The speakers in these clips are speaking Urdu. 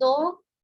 2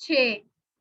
6,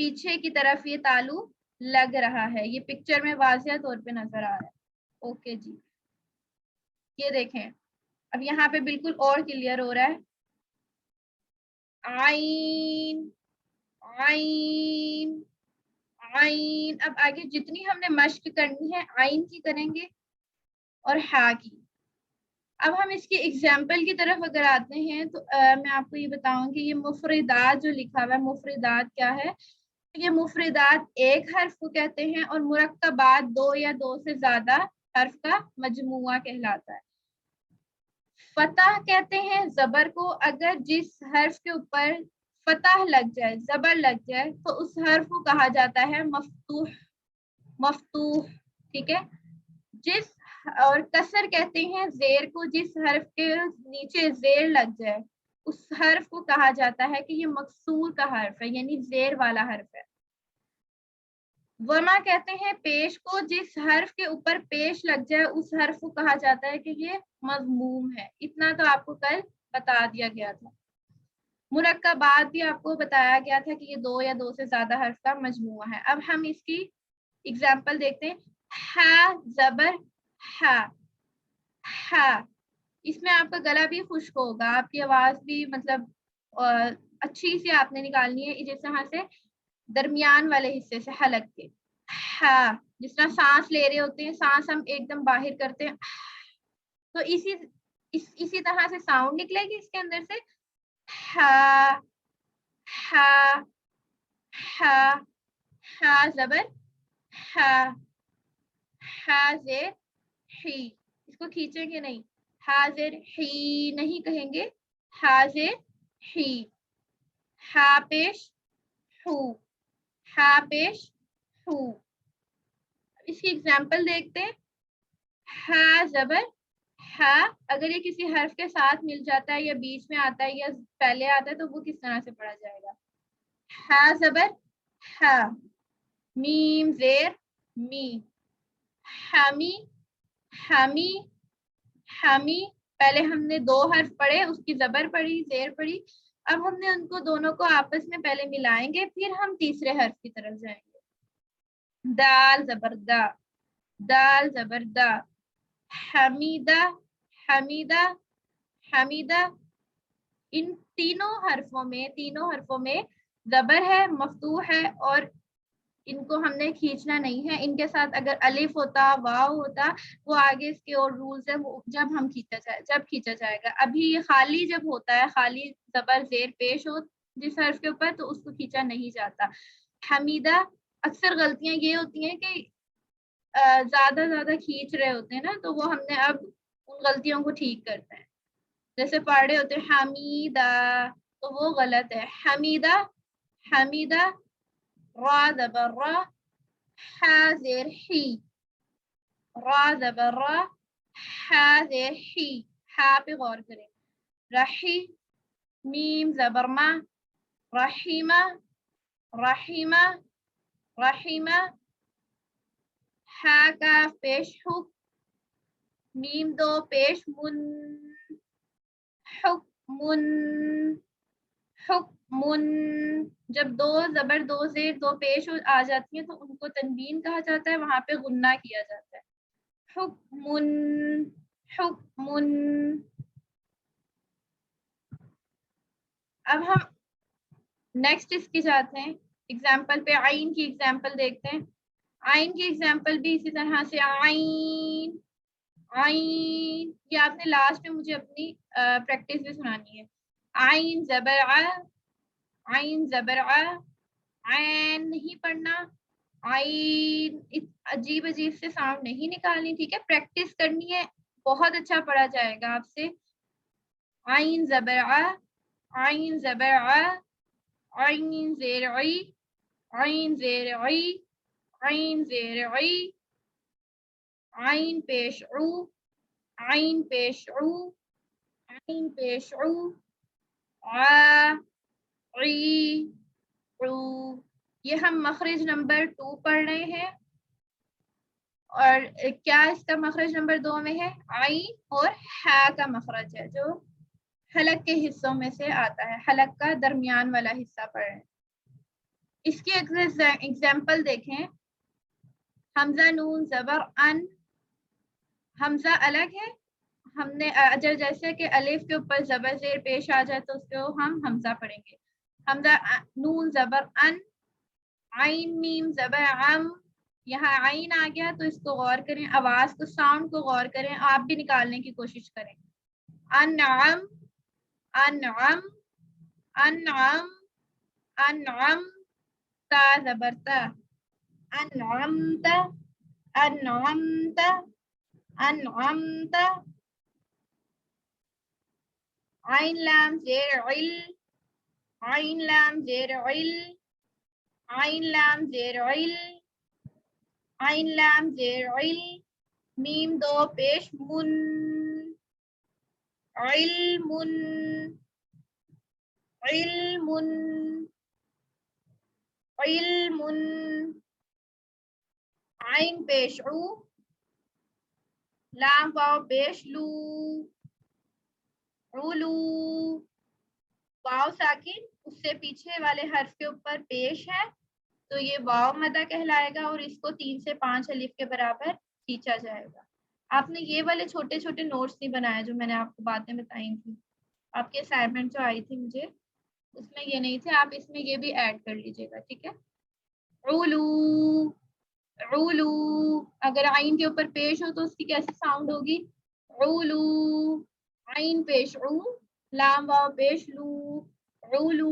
پیچھے کی طرف یہ تالو لگ رہا ہے. یہ پکچر میں واضح طور پہ نظر آ رہا ہے. اوکے جی, یہ دیکھیں اب یہاں پہ بالکل اور کلیئر ہو رہا ہے. عین عین عین. اب آگے جتنی ہم نے مشق کرنی ہے عین کی کریں گے اور ہا کی. اب ہم اس کی ایگزامپل کی طرف اگر آتے ہیں تو میں آپ کو یہ بتاؤں کہ یہ مفردات جو لکھا ہوا ہے, مفردات کیا ہے؟ یہ مفردات ایک حرف کو کہتے ہیں اور مرکبات دو یا دو سے زیادہ حرف کا مجموعہ کہلاتا ہے. فتح کہتے ہیں زبر کو اگر جس حرف کے اوپر فتح لگ جائے, زبر لگ جائے, تو اس حرف کو کہا جاتا ہے مفتوح. مفتوح, ٹھیک ہے. جس اور کسر کہتے ہیں زیر کو جس حرف کے نیچے زیر لگ جائے, اس حرف کو کہا جاتا ہے کہ یہ مکسور کا حرف ہے, یعنی زیر والا حرف ہے. وما کہتے ہیں پیش کو جس حرف کے اوپر پیش لگ جائے اس حرف کو کہا جاتا ہے کہ یہ مضموم ہے. اتنا تو آپ کو کل بتا دیا گیا تھا. مرکبات بھی آپ کو بتایا گیا تھا کہ یہ دو یا دو سے زیادہ حرف کا مجموعہ ہے. اب ہم اس کی اگزامپل دیکھتے ہیں. ہا زبر ہا, ہا. اس میں آپ کا گلا بھی خشک ہوگا, آپ کی آواز بھی مطلب اچھی سی آپ نے نکالنی ہے, جس طرح سے درمیان والے حصے سے حلق کے. ہا, جس طرح سانس لے رہے ہوتے ہیں, سانس ہم ایک دم باہر کرتے ہیں, تو اسی طرح سے ساؤنڈ نکلے گی اس کے اندر سے. ہا ہا ہا, ہا زبر ہا, ہا زیر ہی. اس کو کھینچیں گے نہیں, حاضر ہی نہیں کہیں گے, حاضر ہی. ہا پیش ہو, ہا پیش ہو. اس کی ایگزامپل دیکھتے ہیں. ہا زبر ہا, اگر یہ کسی حرف کے ساتھ مل جاتا ہے یا بیچ میں آتا ہے یا پہلے آتا ہے تو وہ کس طرح سے پڑھا جائے گا؟ ہا زبر ہا, میم زیر می, حمی حمی حمی. پہلے ہم نے دو حرف پڑھے, اس کی زبر پڑھی, زیر پڑھی. اب ہم نے ان کو دونوں کو آپس میں پہلے ملائیں گے, پھر ہم تیسرے حرف کی طرف جائیں گے. دال زبر دا, دال زبر دا, حمیدہ حمیدہ حمیدہ. ان تینوں حرفوں میں زبر ہے, مفتوح ہے, اور ان کو ہم نے کھینچنا نہیں ہے. ان کے ساتھ اگر الف ہوتا, واو ہوتا, وہ آگے اس کے اور رولز ہے, وہ جب کھینچا جائے گا. ابھی یہ خالی جب ہوتا ہے, خالی زبر زیر پیش ہو جس حرف کے اوپر, تو اس کو کھینچا نہیں جاتا. حمیدہ. اکثر غلطیاں یہ ہوتی ہیں کہ زیادہ کھینچ رہے ہوتے ہیں نا, تو وہ ہم نے اب ان غلطیوں کو ٹھیک کرتے ہیں. جیسے پڑھ رہے ہوتے ہیں حمیدہ, تو وہ غلط ہے. حمیدہ حمیدہ. را زبر را, حا زیر ہی, را زبر را, حا زیر ہی. حا پہ غور کریں. رحی, میم زبر ما, رحیمہ رحیمہ رحیمہ. ہا کاف پیش ہو, میم دو پیش من, حکمن حکمن. جب دو زبر دو زیر دو پیش آ جاتی ہیں تو ان کو تنوین کہا جاتا ہے, وہاں پہ غنہ کیا جاتا ہے. حکمن حکمن. اب ہم نیکسٹ اس کی جاتے ہیں ایگزامپل پہ. عین کی ایگزامپل دیکھتے ہیں. عین کی ایگزامپل بھی اسی طرح سے. عین عین, یہ آپ نے لاسٹ میں مجھے اپنی پریکٹس بھی سنانی ہے. عین زبر ع, عین زبر ع, عین نہیں پڑھنا. عین عجیب سے ساؤنڈ نہیں نکالنی, ٹھیک ہے. پریکٹس کرنی ہے, بہت اچھا پڑھا جائے گا آپ سے. عین زبر ع, عین زبر ع, عین زیر عی, عین زیر عی, عین زیر عی. عین پیش عو, عین پیش عو, عین پیش عو. ع عی عو. یہ ہم مخرج نمبر 2 پڑھ رہے ہیں, اور کیا اس کا مخرج نمبر 2 میں ہے؟ عین اور ہا کا مخرج ہے, جو حلق کے حصوں میں سے آتا ہے. حلق کا درمیان والا حصہ پڑھ رہے ہیں. اس کی ایگزامپل دیکھیں. حمزہ نون زبر ان. حمزہ الگ ہے. ہم نے جیسے کہ الف کے اوپر زبر زیر پیش آ جائے تو اس کو ہم حمزہ پڑھیں گے. حمزہ نون زبر ان. عین میم زبر عم. یہاں عین آ گیا تو اس کو غور کریں, آواز کو, ساؤنڈ کو غور کریں, آپ بھی نکالنے کی کوشش کریں. انعم انعم انعم انعم. تا زبر تا. انعمت انعمت انعمت. عین لام زیر عل. عین لام زیر عل. عین لام زیر عل. عین لام زیر عل. میم دو پیش من. علم علم علم. عین پیش عو. لام واو پیش لو. علو. واو ساکن اس سے پیچھے والے حرف کے اوپر پیش ہے تو یہ واو مدہ کہلائے گا اور اس کو 3 سے 5 الف کے برابر کھینچا جائے گا. آپ نے یہ والے چھوٹے چھوٹے نوٹس نہیں بنائے جو میں نے آپ کو باتیں بتائی تھی. آپ کی اسائنمنٹ جو آئی تھی مجھے اس میں یہ نہیں تھے, آپ اس میں یہ بھی ایڈ کر لیجیے گا, ٹھیک ہے. علو علو. اگر عین کے اوپر پیش ہو تو اس کی کیسی ساؤنڈ ہوگی؟ علو. عین پیش عو. لام واو پیش لو. علو.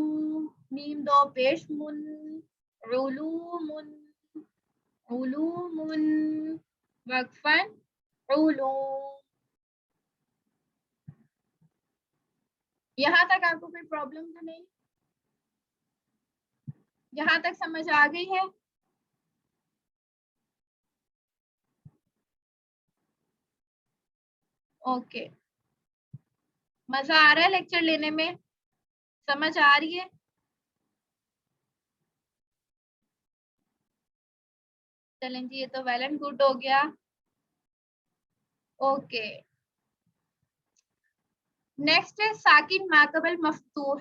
میم دو پیش من. علوم علوم. وقفاً علوم. یہاں تک آپ کو کوئی پرابلم تو نہیں؟ یہاں تک سمجھ آ گئی ہے؟ اوکے. مزہ آ رہا ہے لیکچر لینے میں؟ سمجھ آ رہی ہے؟ چلیں جی, یہ تو ویل اینڈ گڈ ہو گیا. اوکے. نیکسٹ ہے ساکن ماقبل مفتوح.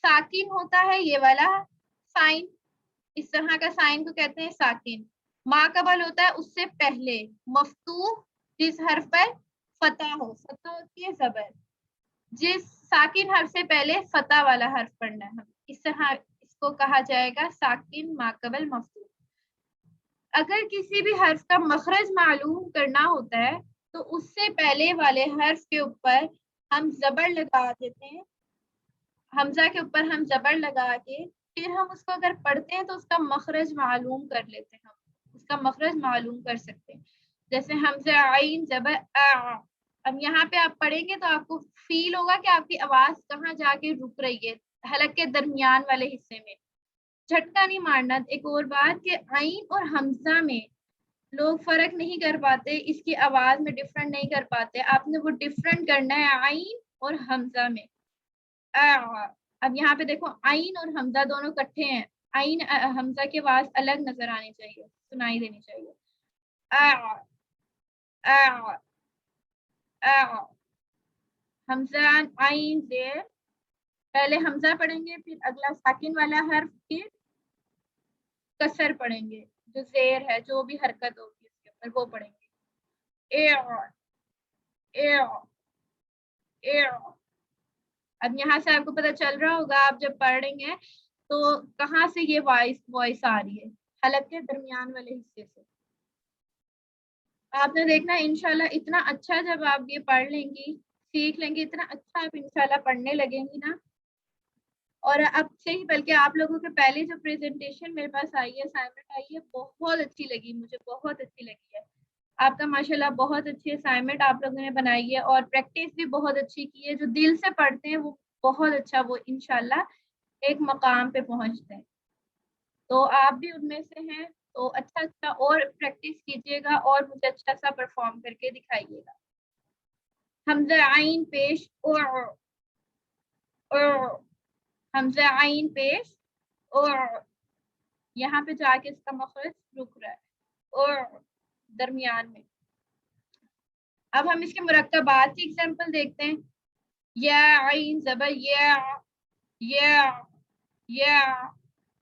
ساکن ہوتا ہے یہ والا سائن, اس طرح کا سائن کو کہتے ہیں ساکن. ماقبل ہوتا ہے اس سے پہلے. مفتوح جس حرف پر فتح ہو. فتح ہوتی ہے زبر. جس ساکن حرف سے پہلے فتح والا حرف پڑھنا ہے, اس طرح اس کو کہا جائے گا ساکن ماقبل مفتوح. اگر کسی بھی حرف کا مخرج معلوم کرنا ہوتا ہے تو اس سے پہلے والے حرف کے اوپر ہم زبر لگا دیتے ہیں. حمزہ کے اوپر ہم زبر لگا کے پھر ہم اس کو اگر پڑھتے ہیں تو اس کا مخرج معلوم کر لیتے ہیں. ہم اس کا مخرج معلوم کر سکتے ہیں. جیسے حمزہ عین زبر آ. اب یہاں پہ آپ پڑھیں گے تو آپ کو فیل ہوگا کہ آپ کی آواز کہاں جا کے رک رہی ہے, حلق کے درمیان والے حصے میں. جھٹکا نہیں مارنا. ایک اور بات کہ عین اور حمزہ میں لوگ فرق نہیں کر پاتے, اس کی آواز میں ڈفرنٹ نہیں کر پاتے. آپ نے وہ ڈفرنٹ کرنا ہے عین اور حمزہ میں. اب یہاں پہ دیکھو عین اور حمزہ دونوں کٹھے ہیں. عین حمزہ کی آواز الگ نظر آنی چاہیے, سنائی دینی چاہیے. حمزہ عین زیر. پہلے حمزہ پڑھیں گے پھر اگلا ساکن والا حرف پھر کسر پڑھیں گے, جو زیر ہے جو بھی حرکت ہوگی اس کے اوپر وہ پڑھیں گے. اب یہاں سے آپ کو پتہ چل رہا ہوگا آپ جب پڑھ رہی ہیں تو کہاں سے یہ وائس آ رہی ہے, حلق کے درمیان والے حصے سے. آپ نے دیکھنا انشاءاللہ اتنا اچھا جب آپ یہ پڑھ لیں گی, سیکھ لیں گی, اتنا اچھا آپ انشاءاللہ پڑھنے لگیں گی نا. اور اب سے ہی بلکہ آپ لوگوں کے پہلے جو پریزنٹیشن میرے پاس آئی ہے, اسائنمنٹ آئی ہے, بہت اچھی لگی مجھے, بہت اچھی لگی ہے. آپ کا ماشاءاللہ بہت اچھی اسائنمنٹ آپ لوگوں نے بنائی ہے اور پریکٹس بھی بہت اچھی کی ہے. جو دل سے پڑھتے ہیں وہ بہت اچھا, وہ انشاءاللہ ایک مقام پہ پہنچتے ہیں. تو آپ بھی ان میں سے ہیں تو اچھا اور پریکٹس کیجیے گا اور مجھے اچھا سا پرفارم کر کے دکھائیے گا. حمزہ عین پیش حمزہ عین پیش یہاں پہ جا کے اس کا مخرج رک رہا ہے اور درمیان میں. اب ہم اس کے مرکبات کی ایگزامپل دیکھتے ہیں. یا عین زبر یا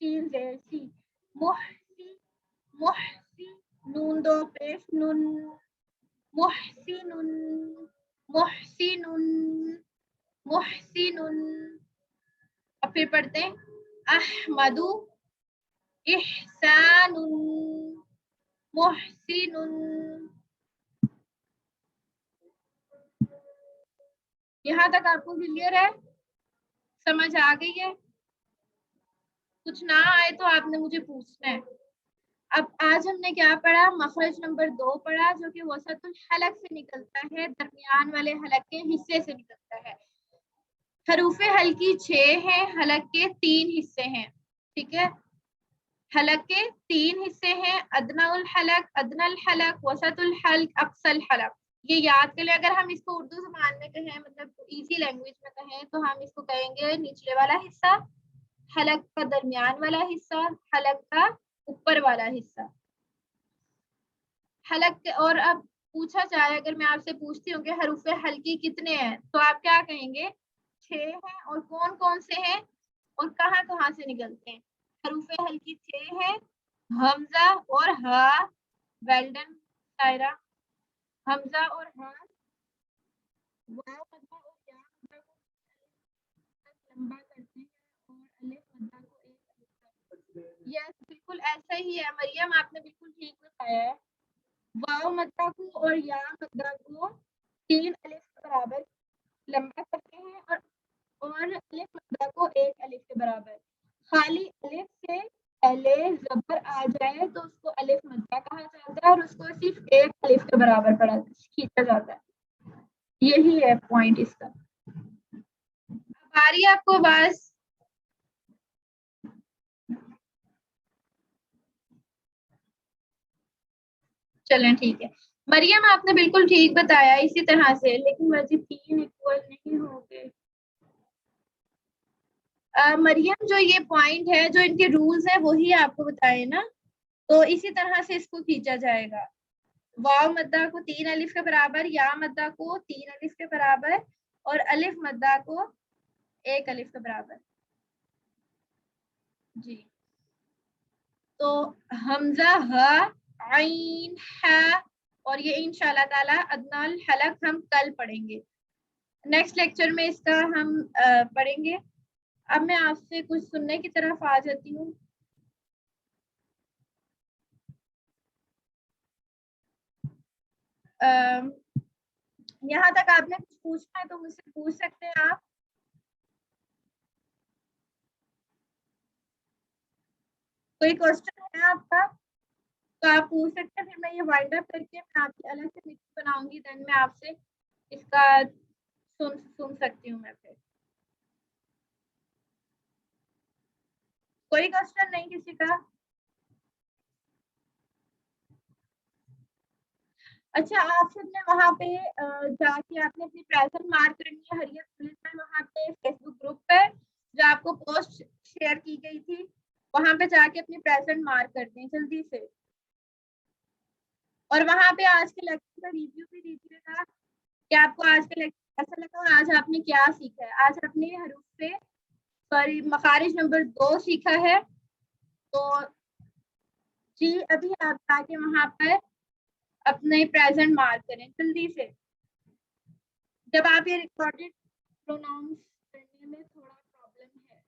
سین زیر سی محسی محسی نون دو پیش نون محسن محسن محسن. اب پھر پڑھتے ہیں احمد احسان محسن. یہاں تک آپ کو کلیئر ہے؟ سمجھ آ گئی ہے؟ کچھ نہ آئے تو آپ نے مجھے پوچھنا ہے. اب آج ہم نے کیا پڑھا؟ مخرج نمبر 2 پڑھا جو کہ وسط الحلق سے نکلتا ہے، درمیان والے حلق کے حصے سے نکلتا ہے. حروف حلقی 6 ہیں، حلق کے 3 حصے ہیں. ٹھیک ہے، حلق کے 3 حصے ہیں، ادنا الحلق، ادنا الحلق، وسط الحلق، اقصى الحلق. یہ یاد کر لیں. اگر ہم اس کو اردو زبان میں کہیں، مطلب ایزی لینگویج میں کہیں، تو ہم اس کو کہیں گے نچلے والا حصہ، حلق کا درمیان والا حصہ، حلق کا اوپر والا حصہ. حلق. اور اب پوچھا جائے، اگر میں آپ سے پوچھتی ہوں کہ حروف حلقی کتنے ہیں، تو آپ کیا کہیں گے؟ 6 ہیں. اور کون کون سے ہیں اور کہاں کہاں سے نکلتے ہیں؟ حروف حلقی 6 ہیں، حمزہ اور ہا. ویلڈن سائرہ. حمزہ اور ہا، واو مدہ اور یا مدہ کو لمبا کرتے ہیں اور الف مدہ کو ایک الف کرتے ہیں. یس بالکل ایسا ہی ہے مریم، آپ نے بالکل ٹھیک بتایا ہے. واو مدہ کو اور یا مدہ کو 3 الف کے برابر لمبا کرتے ہیں اور الف مدہ کو 1 الف کے برابر. خالی الف سے پہلے زبر آ جائے تو اس کو الف مدہ کہا جاتا ہے اور اس کو صرف 1 الف کے برابر کھینچا جاتا ہے. یہی ہے پوائنٹ اس کا. اب آ رہی ہے آپ کو آواز؟ چلیں ٹھیک ہے. مریم آپ نے بالکل ٹھیک بتایا اسی طرح سے، لیکن مزید 3 ایکول نہیں ہو گئے. مریم جو یہ پوائنٹ ہے، جو ان کے رولز ہیں وہی آپ کو بتائے نا، تو اسی طرح سے اس کو کھینچا جائے گا. واو مدہ کو 3 الف کے برابر، یا مدہ کو 3 الف کے برابر اور الف مدہ کو 1 الف کے برابر. جی تو حمزہ ہا عین ہا، اور یہ انشاءاللہ تعالی ادنا الحلق ہم کل پڑھیں گے. نیکسٹ لیکچر میں اس کا ہم پڑھیں گے. اب میں آپ سے کچھ سننے کی طرف آ جاتی ہوں. یہاں تک آپ نے کچھ پوچھنا ہے تو مجھ سے پوچھ سکتے ہیں آپ. کوئی کوشچن ہے آپ کا تو آپ پوچھ سکتے ہیں. پھر میں یہ وائنڈ اپ کر کے میں آپ کی الگ سے ویڈیو بناؤں گی، دین میں آپ سے اس کا سن سکتی ہوں. میں پھر کوئی کوشچن نہیں کسی کا؟ اچھا آپ سب نے وہاں پہ جا کے آپ نے اپنی پریزنٹ مارک کرنی ہے حریت پولیس میں، وہاں پہ فیس بک گروپ پہ جو آپ کو پوسٹ شیئر کی گئی تھی، وہاں پہ جا کے اپنی پریزنٹ مارک کر دیں جلدی سے. اور وہاں پہ آج کے لیکچر کا ریویو بھی دیجیے گا کہ آپ کو آج کا لیکچر کیسا لگا اور آج آپ نے کیا سیکھا ہے. آج آپ نے حروف سے سوری مخارج نمبر 2 سیکھا ہے. تو جی ابھی آپ جا کے وہاں پر اپنے پریزنٹ مارک کریں جلدی سے. جب آپ یہ ریکارڈڈ پروناؤنس کرنے میں تھوڑا پرابلم ہے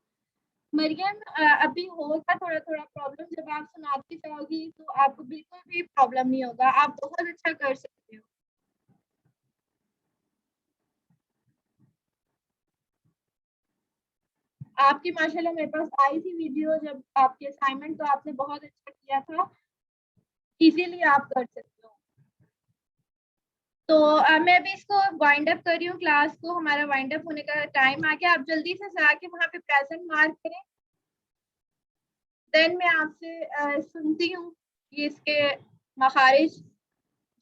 مریم، ابھی ہوگا تھوڑا تھوڑا پرابلم. جب آپ سناتی جاؤ گی تو آپ کو بالکل بھی پرابلم نہیں ہوگا، آپ بہت اچھا کر سکتے ہو. آپ کی ماشاءاللہ میرے پاس آئی تھی ویڈیو جب آپ کے اسائنمنٹ، تو آپ نے بہت اچھا کیا تھا. ایزیلی آپ کر سکتے ہو. تو میں ابھی اس کو وائنڈ اپ کر رہی ہوں کلاس کو. ہمارا وائنڈ اپ ہونے کا ٹائم آ گیا. آپ جلدی سے جا کے وہاں پہ پریزنٹ مارک کریں. دین میں آپ سے سنتی ہوں کہ اس کے مخارج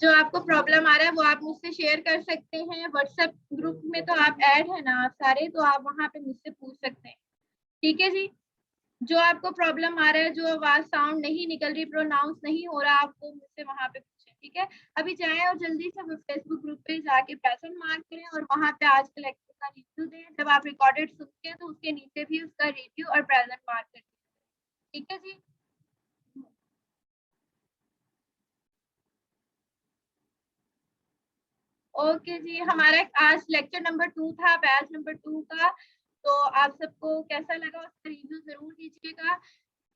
جو آپ کو پرابلم آ رہا ہے وہ آپ مجھ سے شیئر کر سکتے ہیں. واٹس ایپ گروپ میں تو آپ ایڈ ہیں نا آپ سارے، تو آپ وہاں پہ مجھ سے پوچھ سکتے ہیں. ٹھیک ہے جی. جو آپ کو پرابلم آ رہا ہے، جو آواز ساؤنڈ نہیں نکل رہی، پروناؤنس نہیں ہو رہا، آپ کو مجھ سے وہاں پہ پوچھیں. ٹھیک ہے. ابھی جائیں اور جلدی سے فیس بک گروپ پہ جا کے پریزنٹ مارک کریں اور وہاں پہ آج کے لیکچر کا ریویو دیں. جب آپ ریکارڈڈ سنتے ہیں تو اس کے نیچے بھی اس کا ریویو اور پریزنٹ مارک کریں. ٹھیک ہے جی. اوکے جی, ہمارا آج لیکچر نمبر 2 تھا, بیچ نمبر 2 کا. تو آپ سب کو کیسا لگا اس کا ریویو ضرور دیجیے گا.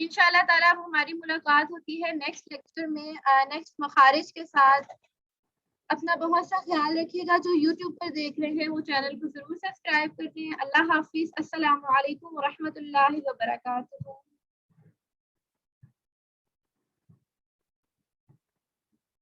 انشاءاللہ تعالیٰ ہماری ملاقات ہوتی ہے نیکسٹ لیکچر میں نیکسٹ مخارج کے ساتھ. اپنا بہت سا خیال رکھیے گا. جو یوٹیوب پر دیکھ رہے ہیں وہ چینل کو ضرور سبسکرائب کر دیں. اللہ حافظ. السلام علیکم ورحمۃ اللہ وبرکاتہ.